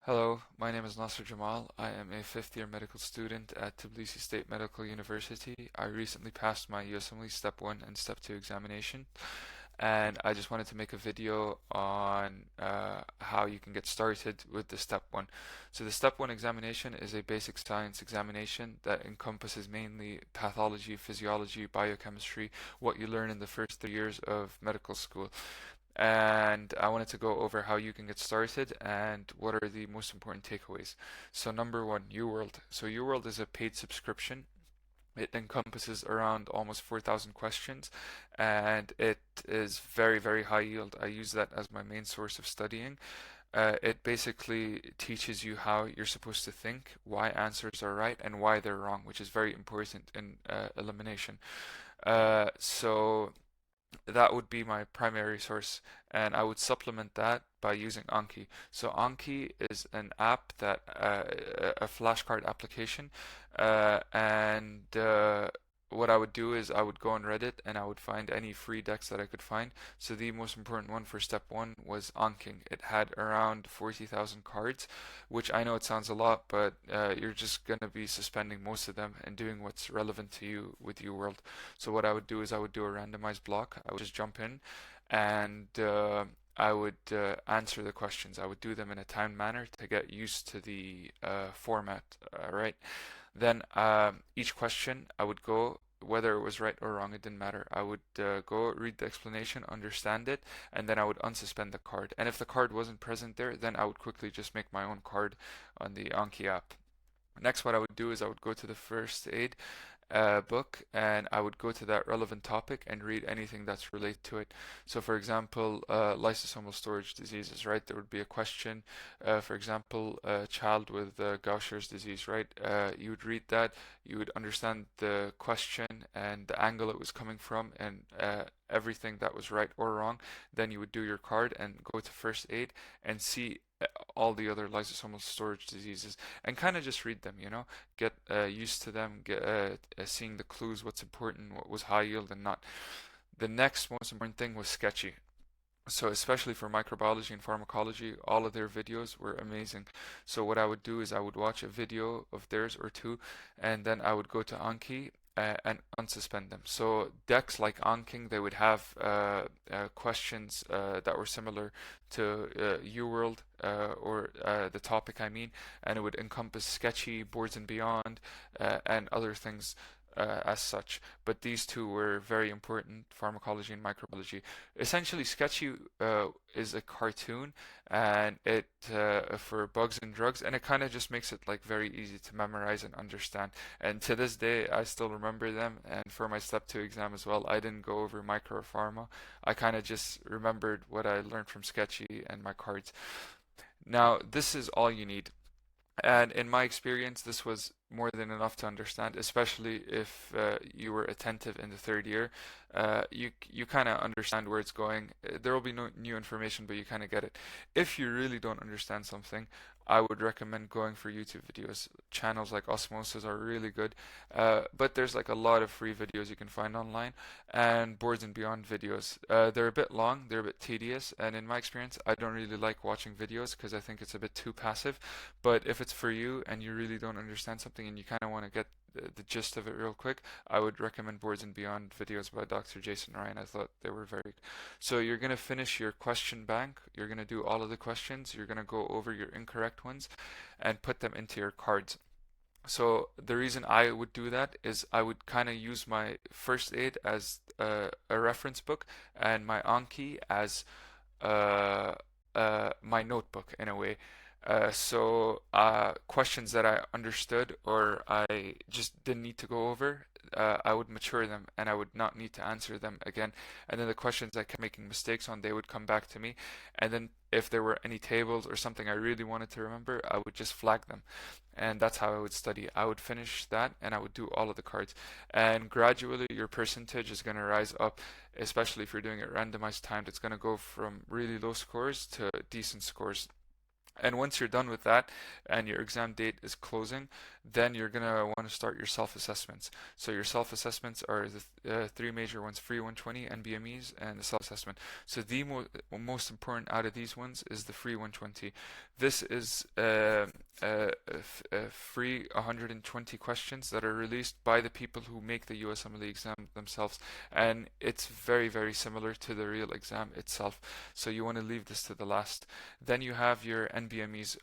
Hello, my name is Nasser Jamal. I am a fifth year medical student at Tbilisi State Medical University. I recently passed my USMLE Step 1 and Step 2 examination, and I just wanted to make a video on how you can get started with the Step 1. So the Step 1 examination is a basic science examination that encompasses mainly pathology, physiology, biochemistry, what you learn in the first 3 years of medical school. And I wanted to go over how you can get started and what are the most important takeaways. So number one, UWorld. So UWorld is a paid subscription. It encompasses around almost 4,000 questions and it is very, very high yield. I use that as my main source of studying. It basically teaches you how you're supposed to think, why answers are right, and why they're wrong, which is very important in elimination. So that would be my primary source, and I would supplement that by using Anki. So Anki is an app that a flashcard application, and what I would do is I would go on Reddit and I would find any free decks that I could find. So the most important one for step one was Anking. It had around 40,000 cards, which I know it sounds a lot, but you're just going to be suspending most of them and doing what's relevant to you with UWorld. So what I would do is I would do a randomized block. I would just jump in and I would answer the questions. I would do them in a timed manner to get used to the format, right? Then each question I would go, whether it was right or wrong, it didn't matter. I would go read the explanation, understand it, and then I would unsuspend the card. And if the card wasn't present there, then I would quickly just make my own card on the Anki app. Next, what I would do is I would go to the first aid book and I would go to that relevant topic and read anything that's related to it. So, for example, lysosomal storage diseases, right? There would be a question, for example, a child with Gaucher's disease, right? You would read that, you would understand the question and the angle it was coming from, and everything that was right or wrong. Then you would do your card and go to first aid and see all the other lysosomal storage diseases and kind of just read them, get used to them, get seeing the clues, what's important, what was high yield and not. The next most important thing was sketchy. So especially for microbiology and pharmacology, all of their videos were amazing. So what I would do is I would watch a video of theirs or two, and then I would go to Anki and unsuspend them. So decks like Anking, they would have questions that were similar to UWorld or the topic I mean, and it would encompass sketchy, boards and beyond, and other things as such. But these two were very important, pharmacology and microbiology. Essentially, Sketchy is a cartoon, and it for bugs and drugs, and it kind of just makes it like very easy to memorize and understand. And to this day, I still remember them. And for my step two exam as well, I didn't go over micro or pharma. I kind of just remembered what I learned from Sketchy and my cards. Now, this is all you need. And in my experience, this was more than enough to understand, especially if you were attentive in the third year. You kind of understand where it's going. There will be no new information, but you kind of get it. If you really don't understand something, I would recommend going for YouTube videos. Channels like Osmosis are really good, but there's like a lot of free videos you can find online, and Boards and Beyond videos. They're a bit long, they're a bit tedious, and in my experience, I don't really like watching videos because I think it's a bit too passive. But if it's for you and you really don't understand something and you kind of want to get the gist of it real quick, I would recommend Boards and Beyond videos by Dr. Jason Ryan. I thought they were very good. So you're going to finish your question bank. You're going to do all of the questions. You're going to go over your incorrect ones and put them into your cards. So the reason I would do that is I would kind of use my first aid as a reference book and my Anki as my notebook in a way. So questions that I understood or I just didn't need to go over, I would mature them and I would not need to answer them again. And then the questions I kept making mistakes on, they would come back to me. And then if there were any tables or something I really wanted to remember, I would just flag them. And that's how I would study. I would finish that and I would do all of the cards. And gradually your percentage is going to rise up, especially if you're doing it randomized timed. It's going to go from really low scores to decent scores. And once you're done with that and your exam date is closing, then you're going to want to start your self-assessments. So your self-assessments are the three major ones: free 120, NBMEs, and the self-assessment. So the most important out of these ones is the free 120. This is free 120 questions that are released by the people who make the USMLE exam themselves, and it's very, very similar to the real exam itself. So you want to leave this to the last. Then you have your NBMEs.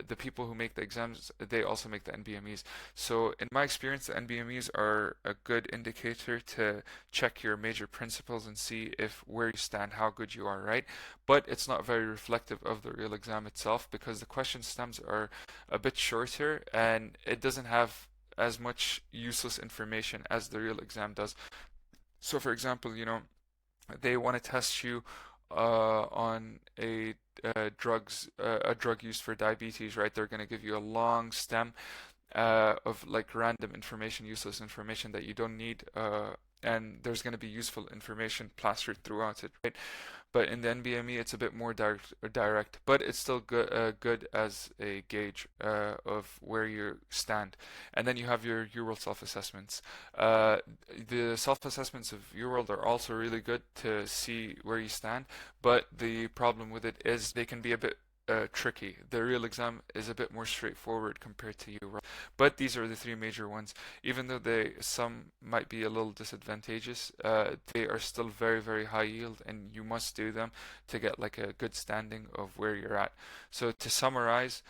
The people who make the exams, they also make the NBMEs. So in my experience, the NBMEs are a good indicator to check your major principles and see if where you stand, how good you are, right? But it's not very reflective of the real exam itself because the question stems are a bit shorter and it doesn't have as much useless information as the real exam does. So for example, they want to test you on a drug used for diabetes, right? They're going to give you a long stem of like random information, useless information that you don't need, and there's going to be useful information plastered throughout it, right? But in the NBME, it's a bit more direct, but it's still good as a gauge of where you stand. And then you have your UWorld self-assessments. Uh, the self-assessments of UWorld are also really good to see where you stand, but the problem with it is they can be a bit tricky. The real exam is a bit more straightforward compared to UWorld. But these are the three major ones. Even though some might be a little disadvantageous, they are still very, very high yield, and you must do them to get like a good standing of where you're at. So to summarize,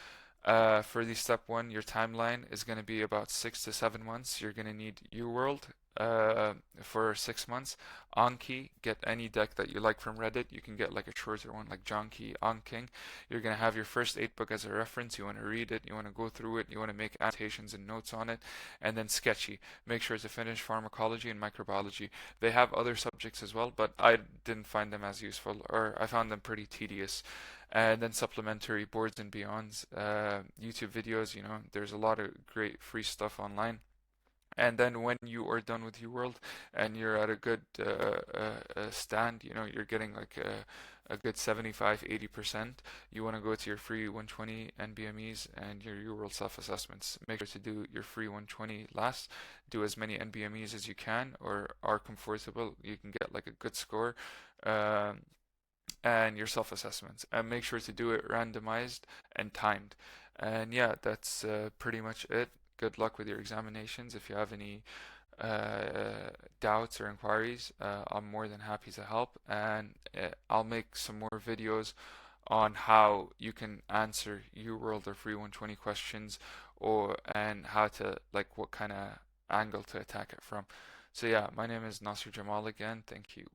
for the step one, your timeline is going to be about 6 to 7 months. You're going to need UWorld for 6 months. Anki, get any deck that you like from Reddit. You can get like a shorter one like Jonki, Anking. You're going to have your first 8 book as a reference. You want to read it, you want to go through it, you want to make annotations and notes on it. And then Sketchy. Make sure to finish pharmacology and microbiology. They have other subjects as well, but I didn't find them as useful, or I found them pretty tedious. And then supplementary boards and beyonds, YouTube videos, there's a lot of great free stuff online. And then when you are done with UWorld and you're at a good stand, you're getting like a good 75, 80%, you want to go to your free 120 NBMEs and your UWorld self-assessments. Make sure to do your free 120 last. Do as many NBMEs as you can or are comfortable. You can get like a good score. Um, and your self-assessments, and make sure to do it randomized and timed. And yeah, that's pretty much it. Good luck with your examinations. If you have any doubts or inquiries, I'm more than happy to help, and I'll make some more videos on how you can answer UWorld or free 120 questions, or and how to like what kind of angle to attack it from. So yeah, my name is Nasir Jamal again. Thank you.